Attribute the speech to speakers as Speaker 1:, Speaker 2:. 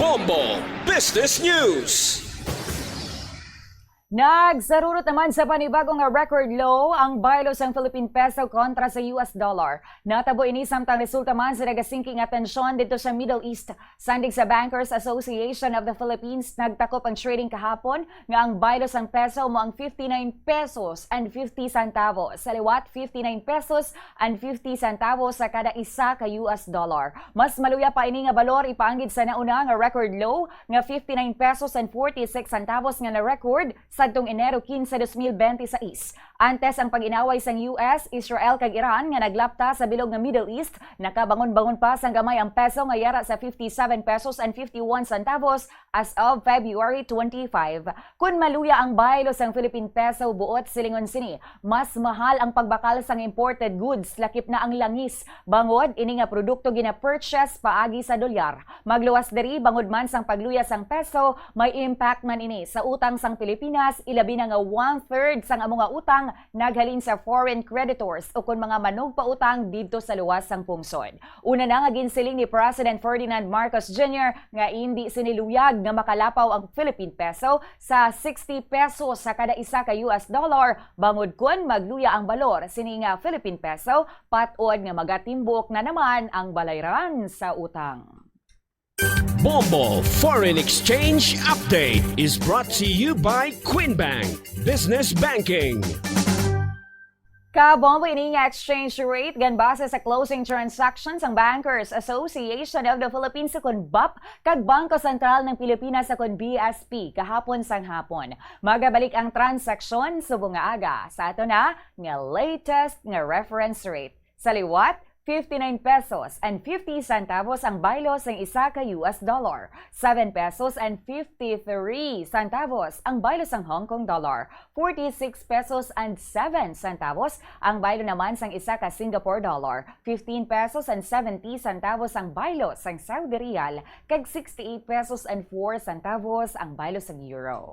Speaker 1: Bombo Business News.
Speaker 2: Nagsarurot naman sa panibagong record low ang Baylo sang Philippine peso kontra sa US dollar. Natabo ini samtang resulta man sa nagasinking atensyon dito sa Middle East. Sandig sa Bankers Association of the Philippines, nagtakop ang trading kahapon nga ang Baylo sang peso mo ang 59 pesos and 50 centavos. Sa liwat, 59 pesos and 50 centavos sa kada isa ka US dollar. Mas maluya pa ini nga balor ipaanggid sa nauna nga record low nga 59 pesos and 46 centavos nga na record sa adtong Enero 15, 2026. Antes ang pag-inaway sang US, Israel kag Iran nga naglapta sa bilog nga Middle East, nakabangon-bangon pa sang gamay ang peso nga yara sa 57 pesos and 51 centavos as of February 25. Kun maluya ang baylo sang Philippine peso buot silingon sini, mas mahal ang pagbakal sang imported goods lakip na ang langis. Bangod ini nga produkto gina-purchase paagi sa dolyar. Magluwas diri bangod man sang pagluya sang peso, may impact man ini sa utang sang Pilipinas. Ilabi na nga 1/3 sang among nga utang naghalin sa foreign creditors o kung mga manog pa utang dito sa luwas sang pungsod. Una na nga ginsiling ni President Ferdinand Marcos Jr. nga hindi siniluyag nga makalapaw ang Philippine peso sa 60 pesos sa kada isa ka US dollar bangod kun magluya ang balor sini nga Philippine peso patod nga magatimbok na naman ang balayran sa utang.
Speaker 1: Bombo Foreign Exchange Update is brought to you by Bank Business Banking.
Speaker 2: Kabombo ini nga exchange rate gan base sa closing transactions ang Bankers Association of the Philippines sa BAP kag Bangko Sentral ng Pilipinas sa BSP kahapon sang hapon. Magabalik ang transaksyon subong nga aga. Sa ato na nga latest nga reference rate. Sa liwat, 59 pesos and 50 centavos ang baylo sang isa ka US dollar. 7 pesos and 53 centavos ang baylo sang Hong Kong dollar. 46 pesos and 7 centavos ang baylo naman sang isa ka Singapore dollar. 15 pesos and 70 centavos ang baylo sang Saudi Riyal. Kag 68 pesos and 4 centavos ang baylo sang euro.